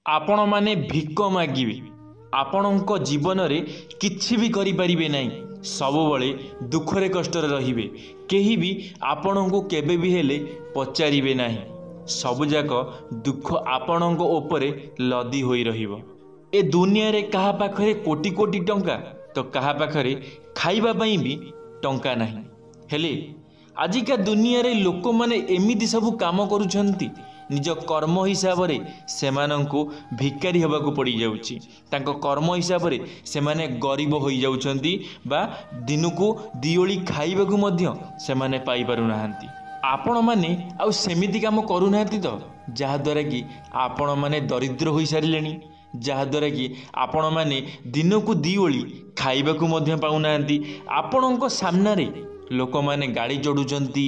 आपण माने भिक मागिबे आपणक जीवन रे किछि भी करि परिबे नाही सबुबले दुखरे कष्टरे रहिबे केही भी आपणको केबे भी हेले पचारिबे नाही सबुजाक दुख आपणक उपरे लदी होई रहिबो। ए दुनिया रे कहा पाखरे कोटी कोटी टंका तो कहा पाखरे खाइबा पई भी टंका नाही हेले आजिका दुनिया रे लोक माने एमिति सब काम करूछंती निज कर्म हिसाब रे सेमानंको भिकारी हेबाकू पड़ी जाउची तांको कर्म हिसाब रे सेमाने गरीब होई जाउछंती बा दिनुको दियोली खाइबाकू मध्य सेमाने पाई पारु नाहंती। आपण माने आउ सेमिति काम करू नाहंती तो जहा द्वारा कि आपण माने दरिद्र होई सारिलेनी जहा द्वारा कि आपण माने दिनुको दियोली खाइबाकू मध्य पाउ नाहंती। आपणको सामना रे लोक माने गाड़ी चढ़ुचंती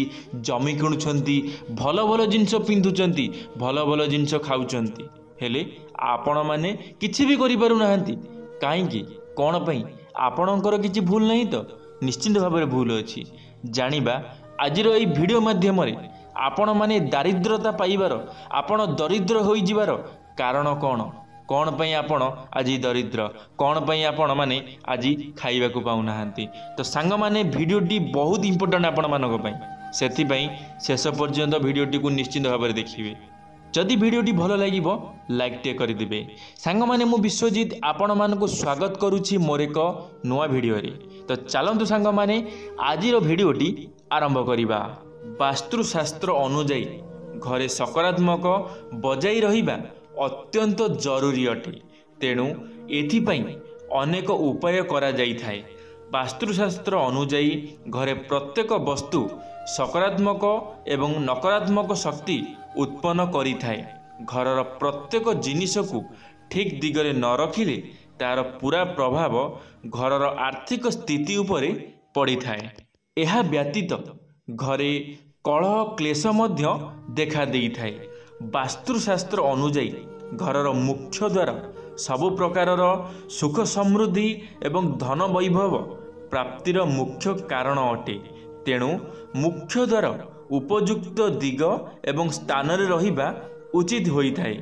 जमी किणुचंती भल भल जिनस पिंधुचंती भल भल जिनस खाउचंती हेले आपण माने किछि भी करि पारु नाहंती काहेकि कोन पई आपणकर किछि भूल नहीं तो निश्चित भाव में भूल अछि जानिबा आजिर एई वीडियो माध्यम रे आपण माने दारिद्रता पाइबार आपण दरिद्र होई जिबार कारण कोन कौन पई आपण आज दरिद्र कौन पई आपण माने आज खाइबा को पाउ नाहंती। तो सांग माने वीडियोटी बहुत इंपोर्टेंट आपण मानक पई सेति पई शेष पर्यंत वीडियोटी को निश्चित भाव में देखिबे। जदि वीडियोटी भल लागिबो लाइक टे करि दिबे। सांग माने मु विश्वजीत आपण मानको स्वागत करूछि मोर एक नवा वीडियो रे। तो चलंतु सांग माने आजिर वीडियोटी आरंभ करिबा। वास्तुशास्त्र अनुसार घरे सकारात्मक बजाई रहिबा अत्यंत जरूरी अटे तेणु एथिपाई अनेक उपाय करा जाई थाए। वास्तुशास्त्र अनुसार घरे प्रत्येक वस्तु सकारात्मक एवं नकारात्मक शक्ति उत्पन्न करि थाए। घरर प्रत्येक जिनिस को ठीक दिगरे न रखिले तार पूरा प्रभाव घरर आर्थिक स्थिति उपरे पड़ी थाए। एहा व्यतीत घरे कलह क्लेश मध्य देखा देई थाए। वास्तुशास्त्र अनुसार घरर मुख्य द्वार सबु प्रकारर सुख समृद्धि एवं धन वैभव प्राप्तिर मुख्य कारण अटे तेणु मुख्य द्वार उपयुक्त दिग एवं स्थान रे रहिबा उचित होई थाए।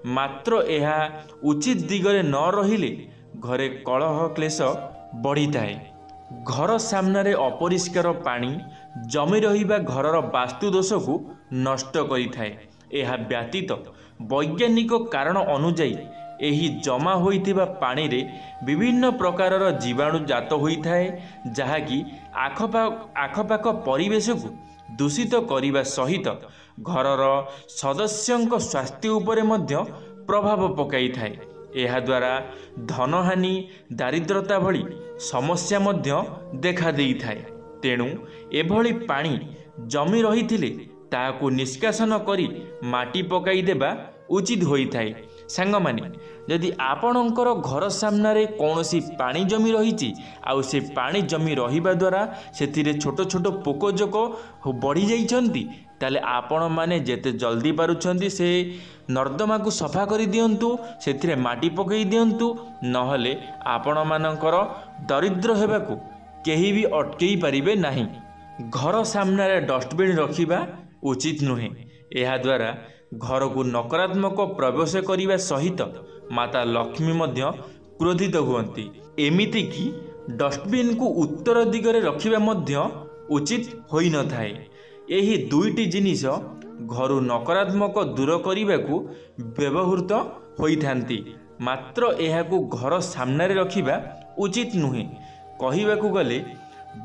मात्र एहा उचित दिगरे न रहिले घरे कलह क्लेश बढ़ी थाए। घर सामने अपरिष्कार पानी जमी रहिबा घरर वास्तु दोष को नष्ट करि थाए। एहा व्यतीत वैज्ञानिक कारण अनुसार एही जमा होइथिबा पानी रे विभिन्न प्रकारर जीवाणु जात होइथाए जहाँकि आखपाख परिवेश को दूषित करिबा सहित घरर सदस्यंक स्वास्थ्य उपरे मध्य प्रभाव पकाई थाए। एहा द्वारा धनहानि दारिद्रता भली समस्या मध्य देखा देई थाए। तेणु एभली पानी जमी रहिथिले ताकू निष्कासन करी माटी पकाई देबा उचित होई थाए। सांग माने यदि आपणकर घर सामने कौनसी पानी जमी रही आउ से पानी जमी रहिबा द्वारा सेतिरे छोट छोट पोकजोक बढ़ी जाइछंती ताले आपण माने जेते जल्दी पारुछंती से नर्दमा को सफा करि दियंतु सेतिरे माटी पकाई दियंतु नहले आपण मानकर दरिद्र हेबाकू केही भी अटकेई परिबे नाही। घर सामने डस्टबिन रखिबा उचित नुहे। एहा द्वारा घर को नकारात्मक प्रवेश करिबा सहित माता लक्ष्मी मध्य क्रोधित हुअंती। एमिति कि डस्टबिन को उत्तर दिगरे रखिबा मध्य उचित होई न थाए। एही दुईटी जिनिस घरु नकारात्मक दूर करिबाकू व्यवहृत होई थांती मात्र एहाकू घर सामने रखिबा उचित नुहे। कहिबाकू गले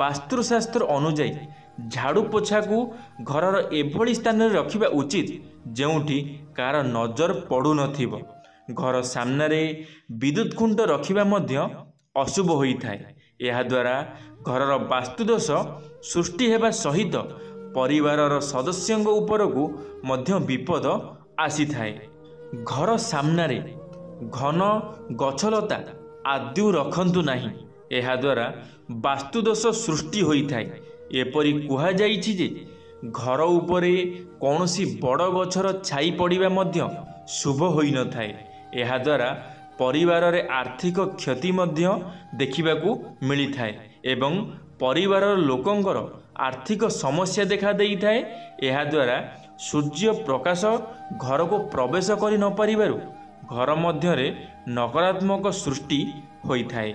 वास्तुशास्त्र अनुसार झाड़ू पोछा को घरर एभली स्थान रे रखिबा उचित जेउठी कार नजर पड़ू नथिबो। घर सामने विद्युत खुंट रखिबा मध्य अशुभ होई थाए। एहा द्वारा घरर वास्तुदोष सृष्टि हेबा सहित परिवारर सदस्यंग ऊपर को मध्य विपद आसी थाए। घर सामने घन गछलता आदि रखंतु नाही। एहा द्वारा वास्तुदोष सृष्टि होई थाए। एपरी कुहा जाइछि जे घर उपरे कौनसी बड़ गछर छाई पड़िबा मध्य शुभ होई न थाए। एहा द्वारा परिवार रे आर्थिक क्षति मध्य देखिबाकू मिली थाए एवं परिवार लोकंकर आर्थिक समस्या देखा देई थाए। एहा द्वारा सूर्य प्रकाश घर को प्रवेश करि न परिबारु घर मध्यरे नकारात्मक सृष्टि होइथाए।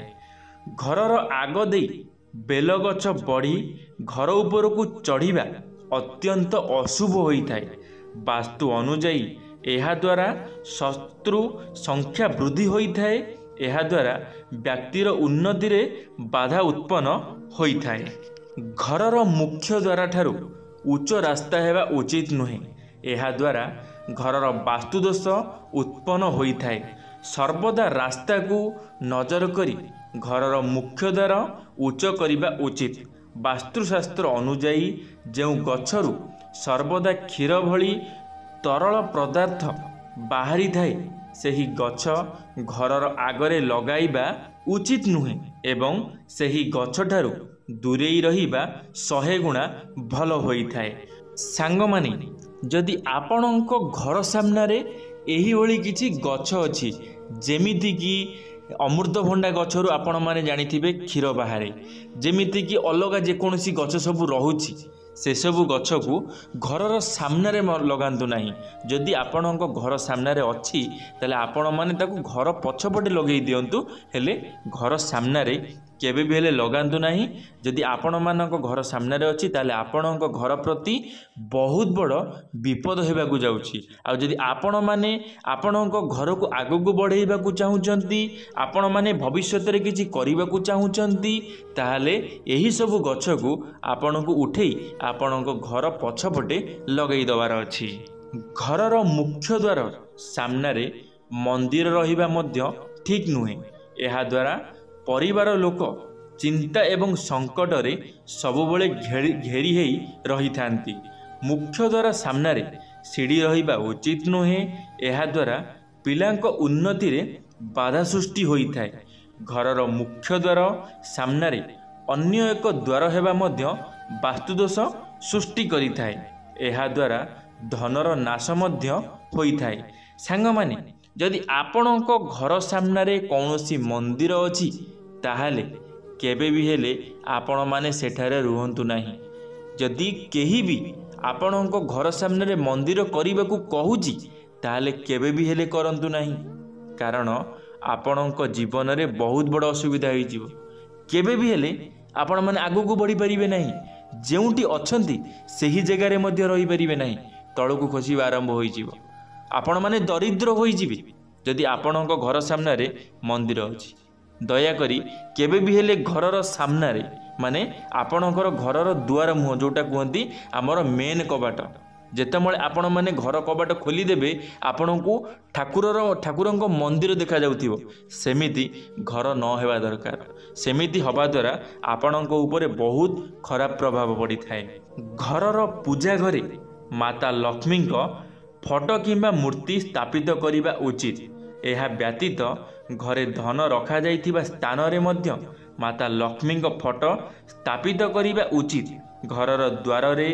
घरर आग देई बेलगछ बढ़ी घर उपर को चढ़िबा अत्यंत अशुभ होइथाए। वास्तु अनुजाई एहा द्वारा शत्रु संख्या वृद्धि होइथाए। एहा द्वारा व्यक्तिर उन्नति रे बाधा उत्पन्न होइथाए। घरर मुख्य द्वार ठारू उच्च रास्ता हेबा उचित नुहे। एहा द्वारा घरर वास्तुदोष उत्पन्न होइथाए। सर्वदा रास्ता को नजर करी घरर मुख्य द्वार उच्च करिबा उचित। वास्तुशास्त्र अनुजाई जो गछरु सर्वदा क्षीर भली तरल पदार्थ बाहरी थाए सही गछ घरर आगरे लगाइबा उचित नुहे एवं सही गछ ठारू दूरेई रहिबा 100 गुणा भल होइथाए। सांगमाने जदि आपणको घर सामने एही भली किछि गछ अछि जेमिति कि अमृतभंडा गछरु आपण माने जानिथिबे क्षीर बाहरे, जेमिति कि अलगा जेकोसी गछ सब रहुछि से सबु गछ को घरर सामने लगांतु नहीं। जदि आपणको घर सामने अच्छी ताले आपण माने ताकू घर पछपटे लगे दिंतु, हेले घर सामने केबे भी हेले लगांतु नहीं। जदि आपण मानक घर सामने अच्छी ताले आपणको घर प्रति बहुत बड़ विपद होबाकू जाउछि। आ जदि आपण माने आपणको घर को आगू बढ़ेबाकू चाहुचंती, आपण माने भविष्यत रे किछि करिबाकू चाहुचंती, ताहाले एही सब गछ को आपणको उठेई आपणको घर पछपटे लगई दबार अछि। घरर मुख्य द्वार सामने मंदिर रहिबा मध्य ठीक नुहे। एहा द्वारा परिवार लोक चिंता एवं संकट रे सबुबले घेरी हेई रही थांती। मुख्य द्वार सामने सीढ़ी रहिबा उचित नुहे। एहा द्वारा पिलांको उन्नति रे बाधा सृष्टि होई थाए। घरर मुख्य द्वार सामने अन्य एक द्वार हेबा मध्य वास्तुदोष सृष्टि करि थाए। एहा द्वारा धनर नाश मध्य होई थाए। सांगमाने जदि आपणको घर सामने कौनसी मंदिर अछि ताहाले केबे भी हेले आपण माने सेठारे रुहंतु नहीं। जदि केही भी आपणको घर सामने मंदिर करिबाकू कहूची ताहाले केबे भी हेले करंतु नहीं, कारण आपणको जीवन रे बहुत बड़ असुविधा होई जिवो। केबे भी हेले आपण माने आगू को बढ़ी परिबे नहीं। जेउटी अछंती सही जगह रे मध्य रही परिबे नहीं, तळकू खसिबा आरंभ होई जिवो। आपण माने दरिद्र होई जिवे जदि आपणको घर सामने मंदिर अछि। दयाकरी केबे भी हेले घरर सामने माने आपणकर घरर दुआर मुह जोटा कहती आमर मेन कबाट, जेतमळे आपण माने घर कबाट खोलीदेवे आपण को ठाकुरंको मंदिर देखा जाउथिबो, सेमिति घर न हेबा दरकार। सेमिति हवा द्वारा आपणको ऊपर बहुत खराब प्रभाव पड़ी थाए। घरर पूजा घरे माता लक्ष्मी फोटो किंबा मूर्ति स्थापित करिबा उचित। एहा व्यतीत घरे धन रखा जाइथिबा स्थान रे मध्य माता लक्ष्मी फोटो स्थापित करिबा उचित। घरर द्वार रे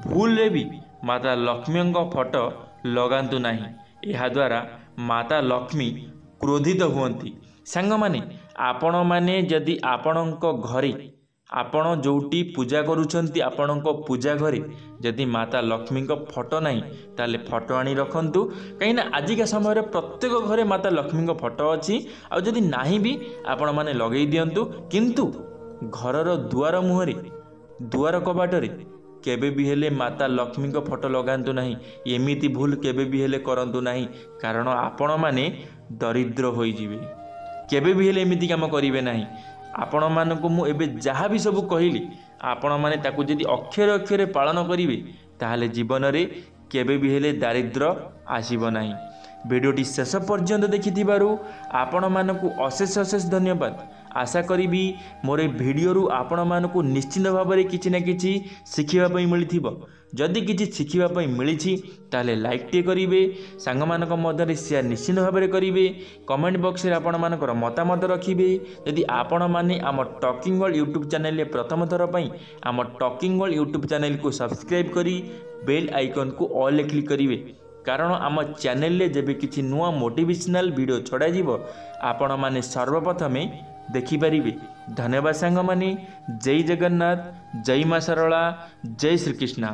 भूल रे भी माता लक्ष्मी फोटो लगांतु नहीं। एहा द्वारा माता लक्ष्मी क्रोधित हुअंती। सांगमाने आपण माने जदि आपणको घरे आपण जोटी पूजा करूछंती आपणको पूजा घरे जदि माता लक्ष्मी फोटो नहीं ताले फोटो आनी रखंतु। कहीं आजिका समय प्रत्येक घरे माता लक्ष्मी फोटो अच्छी, आ जदि नहीं भी आपण माने लगेई दियंतु। किंतु घरर दुआर मुहरे दुआर कबाटरे केबे भी हेले माता लक्ष्मी फोटो लगांतु नहीं। एमिति भूल केबे भी हेले करंतु नहीं, कारण आपण माने दरिद्र होई जिवे। केबे भी हेले एमिति काम करिवे नहीं। आपण मानकु मु एबे जहाँ भी सब कहली आपण माने ताकू जदि अक्षरे अक्षरे पालन करिवे ताहले जीवन रे केबे भी हेले दारिद्र आसीबो नाही। भिडियोटी शेष पर्यंत देखिथिबारु आपण मानकु अशेष अशेष धन्यवाद। आशा करी मोर भिडियो आपण मानकु निश्चित भाव में किछि ना किछि शिखिबा पई मिलिथिबो। जदि किछि शिखिबा पई मिलिछि ताले लाइक टे करिवे, सांग मानक मध्यरे शेयर निश्चित भाव में करिवे, कमेंट बॉक्स रे आपण मानकर मतामत रखिबे। यदि आपण माने आम टॉकिंग वर्ल्ड यूट्यूब चैनल प्रथम थर पई आम टॉकिंग वर्ल्ड यूट्यूब चैनल को सब्सक्राइब करी बेल आइकन को ऑल क्लिक करिवे, कारण आम चैनल रे जेबे किछि नुआ मोटिवेशनल वीडियो छड़ा जीवो आपण माने सर्वप्रथमे देखिपारे। धन्यवाद सांग माने। जय जगन्नाथ, जय मां सरला, जय श्री कृष्ण।